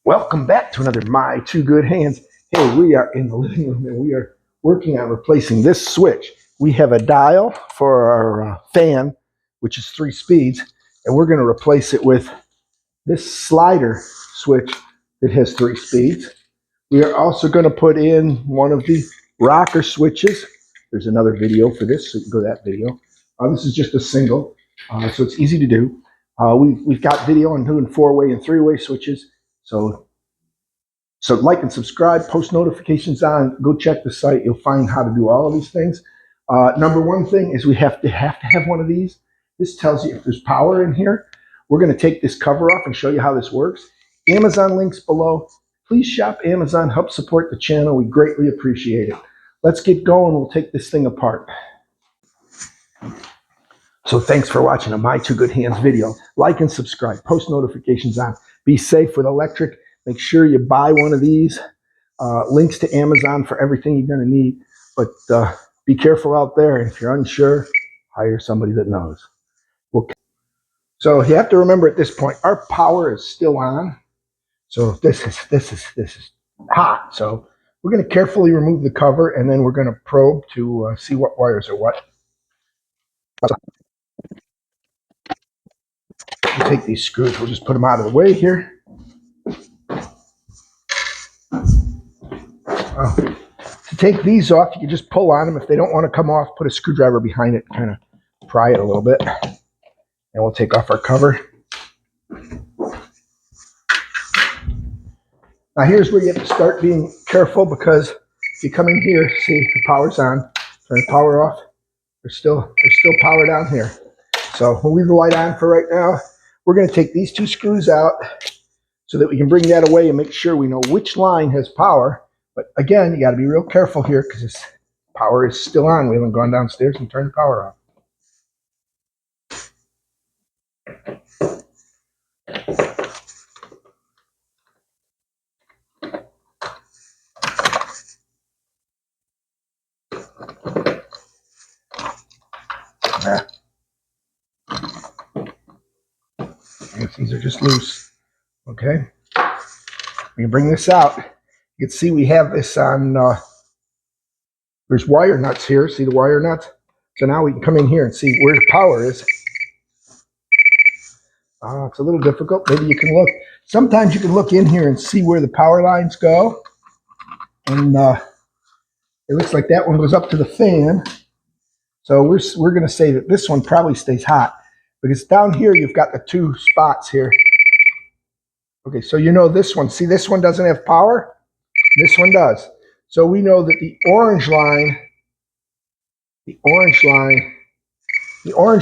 Welcome back to another My Two Good Hands. Hey, we are in the living room and we are working on replacing this switch. We have a dial for our fan, which is 3 speeds, and we're going to replace it with this slider switch that has 3 speeds. We are also going to put in one of the rocker switches. There's another video for this, so you can go to that video. This is just a single, so it's easy to do. We've got video on doing 4-way and 3-way switches. So like and subscribe, post notifications on, go check the site. You'll find how to do all of these things. Number one thing is we have to have one of these. This tells you if there's power in here. We're going to take this cover off and show you how this works. Amazon links below. Please shop Amazon, help support the channel. We greatly appreciate it. Let's get going. We'll take this thing apart. So thanks for watching a My Two Good Hands video. Like and subscribe, post notifications on. Be safe with electric. Make sure you buy one of these. Links to Amazon for everything you're going to need. But be careful out there. If you're unsure, hire somebody that knows. So you have to remember at this point, our power is still on. So this is hot. So we're going to carefully remove the cover, and then we're going to probe to see what wires are what. We'll take these screws. We'll just put them out of the way here. To take these off, you can just pull on them. If they don't want to come off, put a screwdriver behind it, kind of pry it a little bit. And we'll take off our cover. Now here's where you have to start being careful, because if you come in here, see the power's on, turn the power off, there's still power down here. So we'll leave the light on for right now. We're going to take these 2 screws out so that we can bring that away and make sure we know which line has power. But again, you got to be real careful here because this power is still on. We haven't gone downstairs and turned the power off. These are just loose. Okay. We can bring this out. You can see we have this on, there's wire nuts here. See the wire nuts? So now we can come in here and see where the power is. It's a little difficult. Maybe you can look. Sometimes you can look in here and see where the power lines go. And it looks like that one goes up to the fan. So we're going to say that this one probably stays hot, because down here you've got the 2 spots here. Okay, so you know this one. See, this one doesn't have power. This one does. So we know that the orange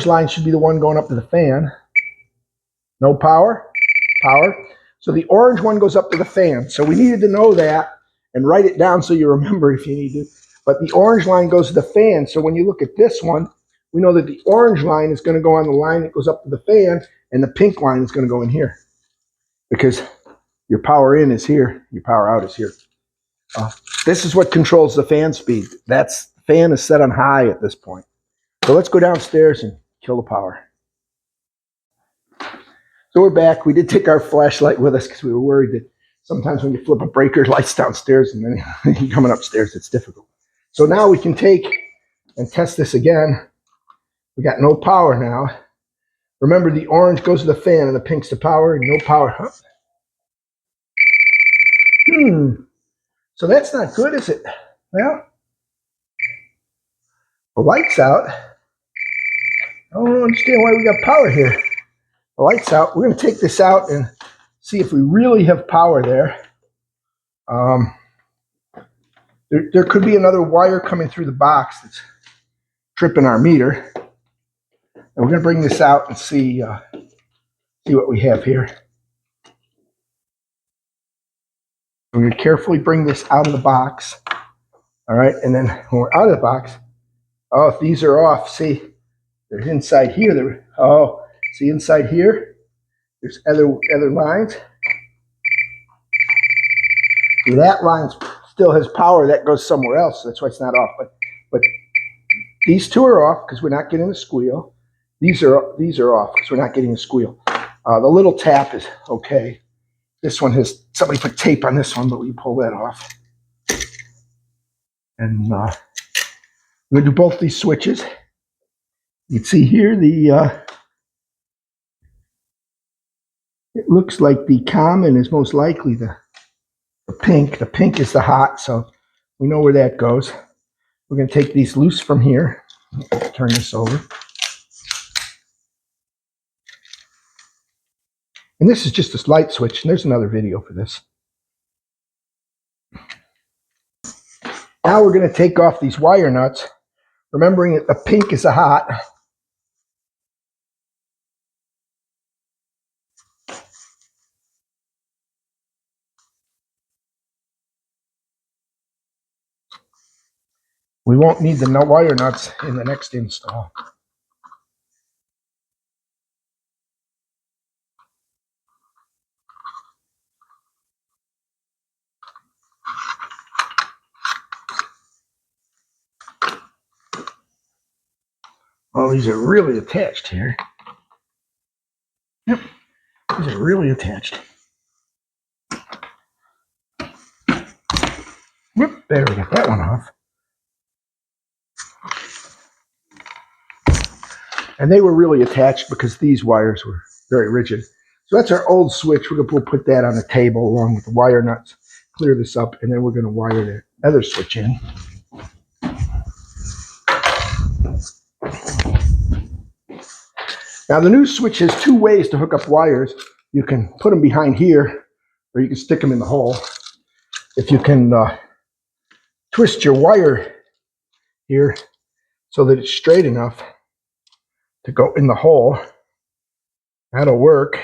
line should be the one going up to the fan. No power, power. So the orange one goes up to the fan. So we needed to know that and write it down so you remember if you need to. But the orange line goes to the fan. So when you look at this one, we know that the orange line is going to go on the line that goes up to the fan, and the pink line is going to go in here, because your power in is here, your power out is here. This is what controls the fan speed. The fan is set on high at this point. So let's go downstairs and kill the power. So we're back. We did take our flashlight with us because we were worried that sometimes when you flip a breaker, lights downstairs, and then you're coming upstairs, it's difficult. So now we can take and test this again. We got no power now. Remember, the orange goes to the fan and the pink's the power, and no power. Huh? So that's not good, is it? Well, the light's out. I don't understand why we got power here. The light's out. We're going to take this out and see if we really have power there. There could be another wire coming through the box that's tripping our meter. And we're going to bring this out and see what we have here. We're going to carefully bring this out of the box. All right, and then when we're out of the box, if these are off, see, they're inside here. See inside here, there's other lines. See, that line still has power. That goes somewhere else. That's why it's not off. But these 2 are off because we're not getting a squeal. These are off because we're not getting a squeal. The little tap is okay. This one has, somebody put tape on this one, but we pull that off. And I'm going to do both these switches. You can see here it looks like the common is most likely the pink. The pink is the hot, so we know where that goes. We're going to take these loose from here. Turn this over. And this is just this light switch, and there's another video for this. Now we're going to take off these wire nuts, remembering that the pink is the hot. We won't need the wire nuts in the next install. Oh, these are really attached here. Yep, these are really attached. Whoop, there, we got that one off. And they were really attached because these wires were very rigid. So that's our old switch. We'll put that on the table along with the wire nuts, clear this up, and then we're going to wire the other switch in. Now the new switch has two ways to hook up wires. You can put them behind here, or you can stick them in the hole. If you can twist your wire here so that it's straight enough to go in the hole, that'll work.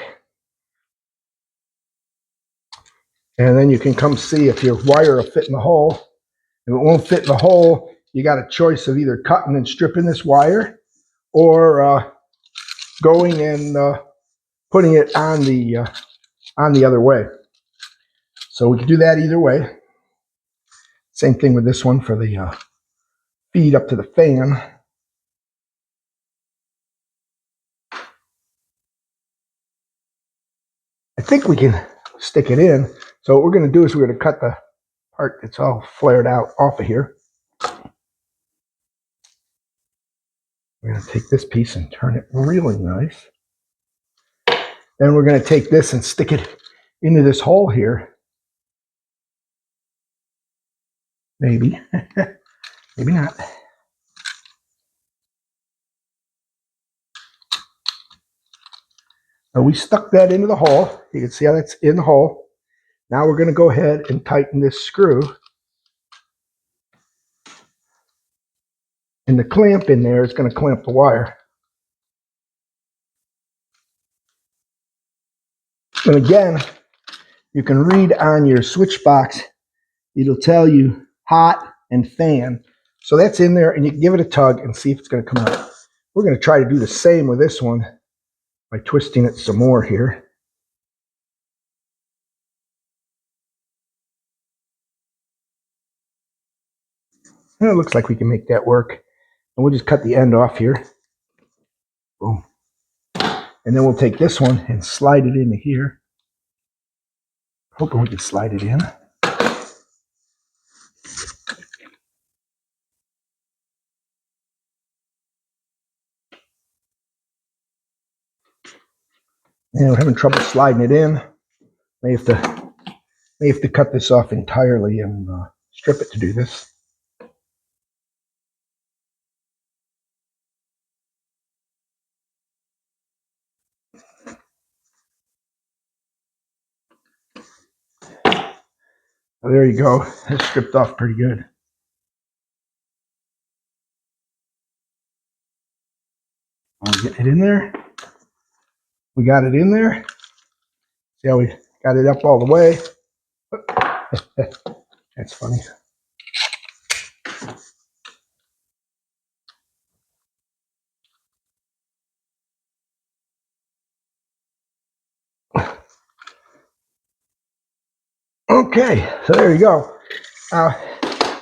And then you can come see if your wire will fit in the hole. If it won't fit in the hole, you got a choice of either cutting and stripping this wire or going and putting it on the other way. So we can do that either way. Same thing with this one for the feed up to the fan. I think we can stick it in. So what we're going to do is we're going to cut the part that's all flared out off of here. We're going to take this piece and turn it really nice. Then we're going to take this and stick it into this hole here. Maybe. Maybe not. Now we stuck that into the hole. You can see how that's in the hole. Now we're going to go ahead and tighten this screw. And the clamp in there is going to clamp the wire. And again, you can read on your switch box, it'll tell you hot and fan. So that's in there, and you can give it a tug and see if it's going to come out. We're going to try to do the same with this one by twisting it some more here. And it looks like we can make that work. And we'll just cut the end off here. Boom. And then we'll take this one and slide it into here. Hoping we can slide it in. And we're having trouble sliding it in. May have to cut this off entirely and strip it to do this. Oh, there you go. It's stripped off pretty good. Get it in there. We got it in there. See how we got it up all the way? That's funny. Okay, so there you go.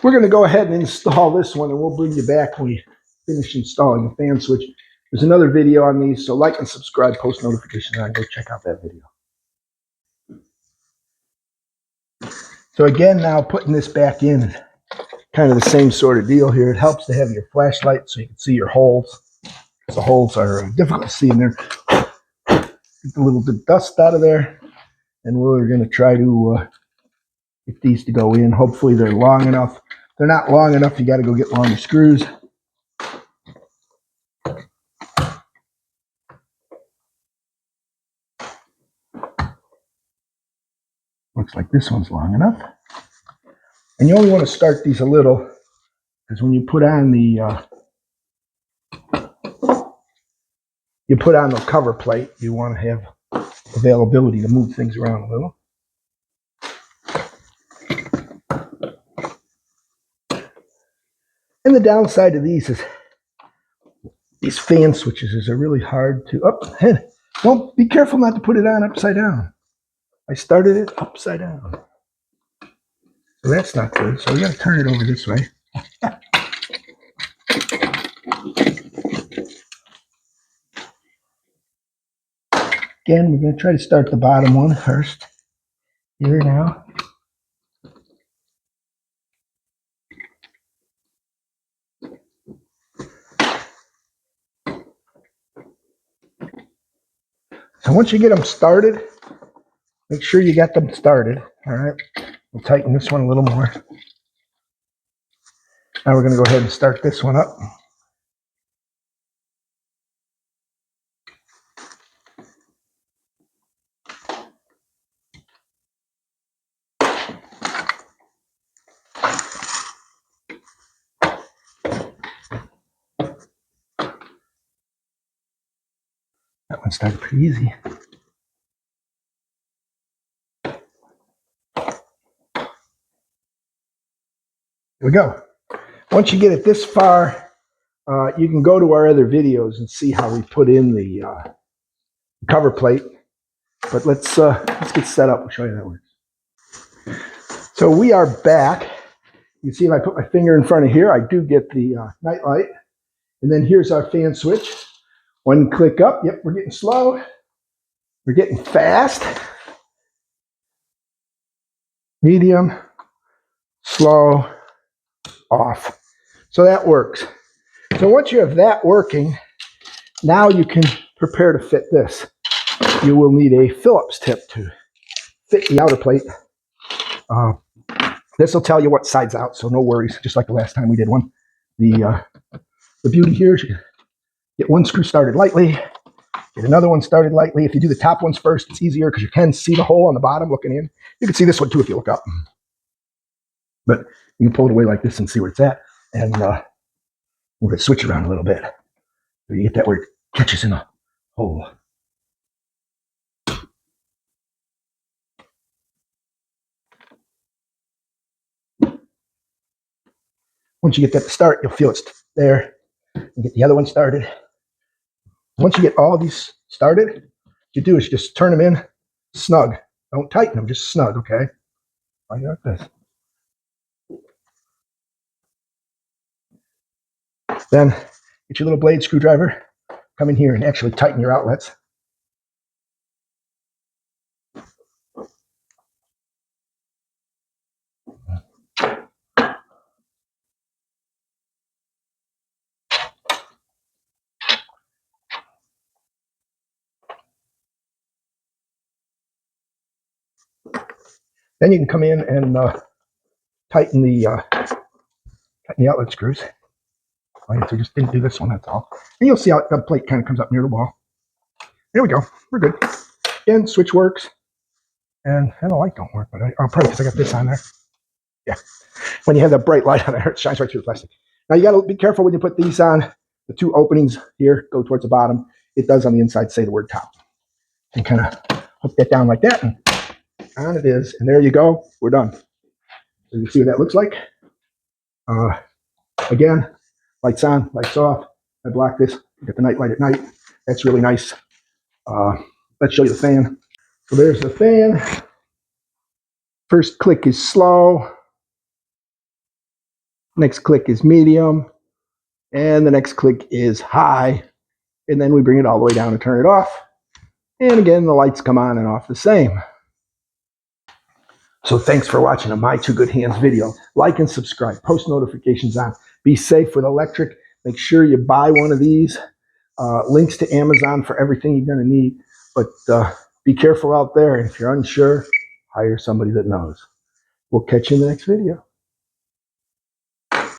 We're going to go ahead and install this one, and we'll bring you back when we finish installing the fan switch. There's another video on these, so like and subscribe, post notifications on. Go check out that video. So again, now putting this back in is kind of the same sort of deal here. It helps to have your flashlight so you can see your holes. The holes are difficult to see in there. Get a little bit of dust out of there. And we're going to try to get these to go in. Hopefully they're long enough. If they're not long enough, you got to go get longer screws. Looks like this one's long enough. And you only want to start these a little, because when you put on the cover plate, you want to have availability to move things around a little. And the downside of these is these fan switches are really hard to don't be careful not to put it on upside down. I started it upside down. So that's not good. So we got to turn it over this way. Again, we're going to try to start the bottom one first. Here now. So once you get them started, make sure you got them started. All right. We'll tighten this one a little more. Now we're going to go ahead and start this one up. That one started pretty easy. Here we go. Once you get it this far, you can go to our other videos and see how we put in the cover plate. But let's get set up. We'll show you how that works. So we are back. You can see if I put my finger in front of here, I do get the night light. And then here's our fan switch. One click up. Yep, we're getting slow. We're getting fast. Medium, slow, off. So that works. So once you have that working, now you can prepare to fit this. You will need a Phillips tip to fit the outer plate. This will tell you what side's out, so no worries, just like the last time we did one. The beauty here is you get one screw started lightly, get another one started lightly. If you do the top ones first, it's easier because you can see the hole on the bottom looking in. You can see this one too if you look up. But you can pull it away like this and see where it's at. And move the switch around a little bit. So you get that where it catches in a hole. Once you get that to start, you'll feel it's there. You get the other one started. Once you get all these started, what you do is you just turn them in snug. Don't tighten them, just snug, okay? Like this. Then get your little blade screwdriver, come in here and actually tighten your outlets. Then you can come in and tighten the outlet screws. So just didn't do this one, that's all. And you'll see how the plate kind of comes up near the wall. There we go, we're good. Again, switch works. And the light don't work, but probably because I got this on there. Yeah, when you have that bright light on there, it shines right through the plastic. Now you got to be careful when you put these on. The two openings here go towards the bottom. It does on the inside say the word top. And kind of hook that down like that, and on it is. And there you go, we're done. So you can see what that looks like. Again, lights on, lights off. I block this, get the night light at night. That's really nice. Let's show you the fan. So there's the fan. First click is slow. Next click is medium. And the next click is high. And then we bring it all the way down and turn it off. And again, the lights come on and off the same. So thanks for watching a My Two Good Hands video. Like and subscribe. Post notifications on. Be safe with electric. Make sure you buy one of these. Links to Amazon for everything you're going to need. But be careful out there. And if you're unsure, hire somebody that knows. We'll catch you in the next video.